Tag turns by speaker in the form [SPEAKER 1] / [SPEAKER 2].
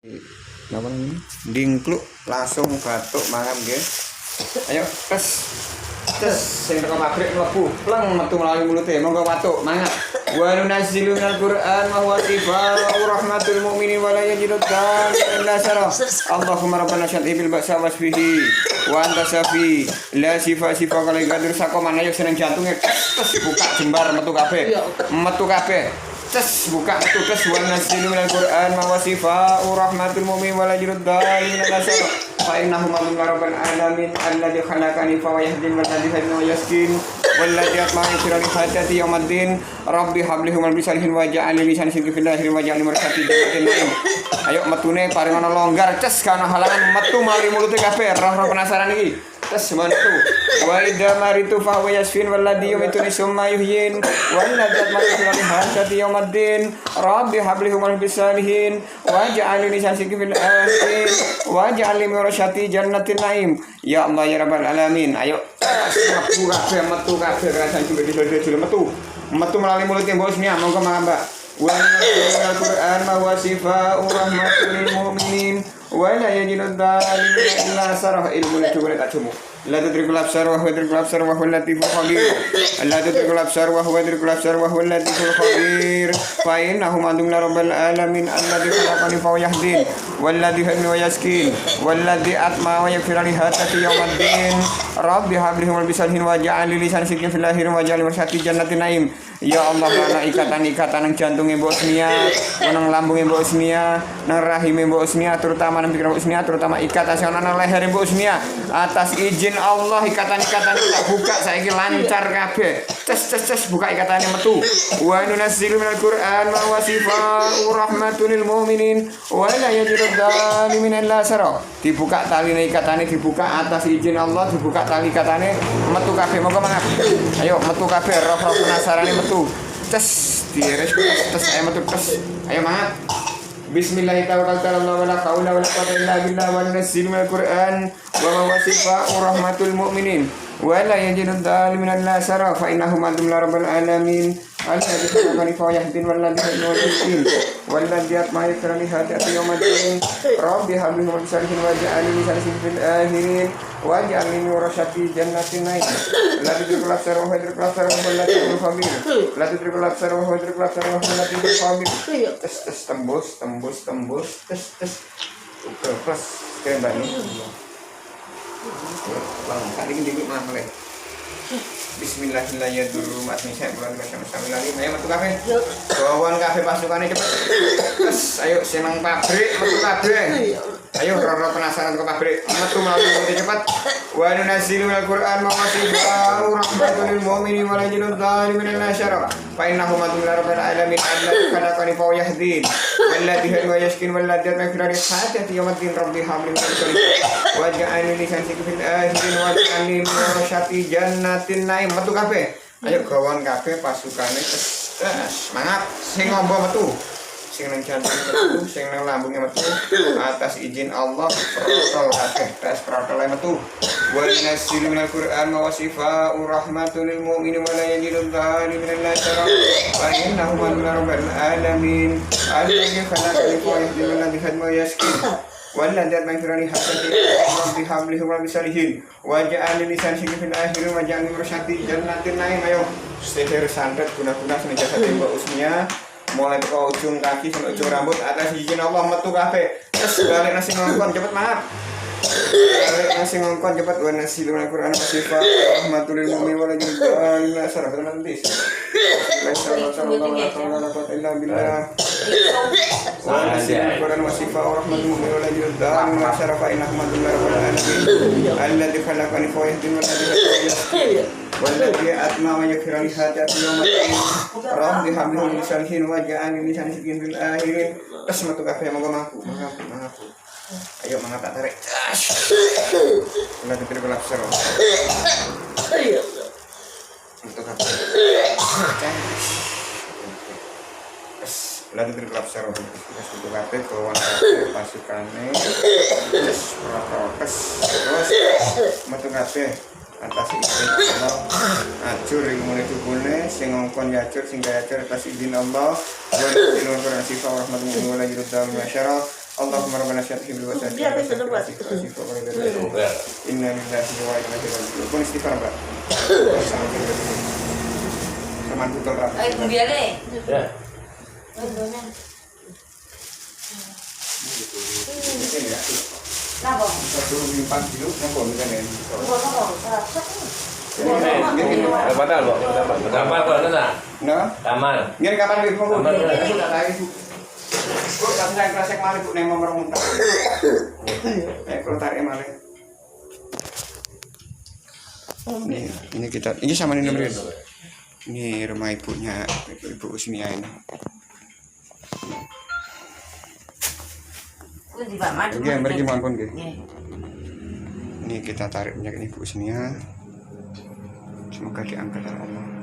[SPEAKER 1] Apa namanya? Dingkluk langsung batuk mangap nggih. Ayo tes. Tes sing teko pabrik mlebu, pleng metu melalui mulute. Monggo batuk mangap. Wa nunazzilu minal Qur'an ma huwa shifaa'un rahmatul mu'minin wa la yajidu illa syarah. Allahumma rabbana syadhi bil ba'sa wasfihi wa anta syafi la shifa kala gadur sakoman. Ayo seneng jantunge tes buka jembar metu kabeh. Metu kabeh. Tes buka itu tes wa nasilu minal Qur'an ma wasifa rahmatul mu'min wa la jiruddalin nasara fa innahu min rabbil alamin alladzi khalaqani fa yahdin wa alladzi hadina wa yaskin walladzi atma'u firali hajati yawmiddin rabbi hablihum al bisalihin wa ja'alni lisan sidqi fil akhir wa ja'alni marsyati jannatin. Ayo metune paringono longgar tes kana halangan metu mari mulute kabeh roh-roh penasaran iki. Tes mantu wa idza maritu fa huwa yasfin walladzi yumituni summa yuhyin walladzi atma'u firali hajati yawmiddin rabbi hablihum al bisalihin wa ja'alni lisan sidqi fil akhir wa ja'alni marsyati jannatin naim. Ya Allah ya rabbal alamin. Ayo metu kabeh metu kabeh kerasan jule metu melalui mulutnya bosnya monggo mangga wa al Qur'an ma huwa shifaa'un rahmatul lil mu'minin wa la yajidu dzalimin illa sarah ilmu itu boleh tak cuma la tudrikul absar wa huwa yudrikul absar wa huwa latiful khabir la tudrikul absar wa huwa yudrikul absar wa huwa latiful khabir fa innahu madum la rabbil alamin alladzi khalaqani fa yahdin walladzi hadani wa yaskin walladzi atma wa yaghfir li hatati yawmiddin rabbi hablihum al bisalihin wa ja'al lisan sidqin fil akhir wa ja'al marsyati jannatin naim. Ya Allah, ana ikatan-ikatan nang jantunge Bosnia, nang lambunge Bosnia, nang rahime Bosnia, terutama nang pikiran Bosnia, terutama ikatan sing ana nang leher Bosnia. Atas izin Allah ikatan-ikatan tak buka saiki lancar kabeh. Tes buka ikatane metu. Wa nunazzilu minal Qur'an ma huwa shifaa'un rahmatul lil mu'minin wa la yajidu dzalimin illa syarah. Dibuka taline ikatane dibuka atas izin Allah, dibuka tali ikatane metu kabeh. Monggo mangap. Ayo metu kabeh roh-roh penasarane metu. Tes diiris tes ayo metu tes. Ayo mangap. Bismillahirrahmanirrahim. La haula wala quwwata illa billah wa nunazzilu minal Qur'an wa ma huwa shifaa'un rahmatul mu'minin wa la yajidu dzalimin illa syarah fa innahu madum la rabbil alamin alladzi khalaqani fa yahdin walladzi hadani wa yaskin walladzi atma'u firali hadati yawmiddin rabbi hablihum min salihin wa ja'alni lisan sidqin fil akhirin wa ja'alni min warasyati jannatin naim. La tudrikul absar wa huwa yudrikul absar wa huwa latiful khabir la tudrikul absar wa huwa yudrikul absar wa huwa latiful khabir. Tes tembus tes plus keren banget. Bang, kali ini dikit mah mulai. Bismillahirrahmanirrahim. Saya bulan bersama-sama lagi. Ayo metu kafe. Bawan kafe pasukannya cepet. Terus ayo senang pabrik metu kabeh. Ayo roro penasaran ke pabrik. Metu melalui cepat. Wa nunazzilu minal Qur'an ma huwa shifaa'un rahmatul lil mu'minin wa la yajidu dzalimin illa syarah. Fa innahu madum la rabbil alamin alladzi khalaqani fa yahdin walladzi hadani wa yaskin walladzi yaghfiru li hatati yawmiddin rabbi habli min wa ja'alni lisan sidqin fil akhirin wa ja'alni min warasyati jannatin naim. Metu kabeh. Ayo gawon kabeh pasukane tes. Mangap sing ngombo metu. Sing nang jantung metu, sing nang lambungnya metu atas izin Allah protol kabeh tes protol metu. Wa nunazzilu minal Qur'an ma huwa shifaa'un rahmatul lil mu'minin wa la yajidu dzalimin illa syarah fa innahu min rabbil alamin alladzi khalaqani fa yahdini walladzi hadani wa yaskin walladzi atma'u hasati rabbi hablihum min salihin wa ja'alni lisan sidqin fil akhirin wa ja'alni marsyati jannatin naim. Ayo seder santet guna-guna senjata tembak usnya mulai ke ujung kaki sampai ujung rambut atas izin Allah metu kabeh. Terus balik nasi ngongkon cepet maaf. Balik nasi ngongkon cepet wa nasi lumal Qur'an sifat rahmatul lil mu'minin wa la yajidu dzalimin syarah nanti. Sallallahu illa billah. Wa nasi lumal Qur'an sifat rahmatul mu'minin wa la yajidu dzalimin syarah fa innahu madum la rabbil alamin alladzi khalaqani fa yahdini wa alladzi walladzi atma wa yaghfir li hajati yawmiddin rabbi hablihum min salihin wa ja'alni lisan sidqin fil akhirin. Tes metu kabeh monggo mangku. Ayo mangga tak tarik. Lah dipilih kelap seru. Ayo. Metu kabeh. Lah dipilih kelap seru. Metu kabeh kawan kabeh pasukane. Terus metu kabeh atas izin Allah acur ilmune tukune sing ngongkon yacur sing gak yacur atas izin Allah wa nunazzilu minal Qur'ani sifa'un rahmatul mu'minin wa la yajidu dzalimin syarah Allahumma rabbana syarhi bil wasati.
[SPEAKER 2] Biar itu buat.
[SPEAKER 1] Inna lillahi wa inna ilaihi raji'un. Pun istighfar, Mbak. Teman betul, Pak.
[SPEAKER 3] Ayo biar deh.
[SPEAKER 4] Ya.
[SPEAKER 1] Ini ya.
[SPEAKER 3] Napa?
[SPEAKER 1] 24 kilo napa kan ya.
[SPEAKER 4] Batal, Pak. Kamar kok ana?
[SPEAKER 1] Nah,
[SPEAKER 4] Kamar.
[SPEAKER 1] ngene kapan iki mau?
[SPEAKER 4] Kapan?
[SPEAKER 1] Sudah lagi, Bu. Kok kan saya krasek malih Bu nek mau merontak. Kalau tarik malih. Ini kita, ini sama ini nomor ini rumah ibunya, ibu Usmia ini. Oke, pergi mampun ke. Ini kita tarik minyak ini Bu Usmia. Semoga diangkat oleh Allah.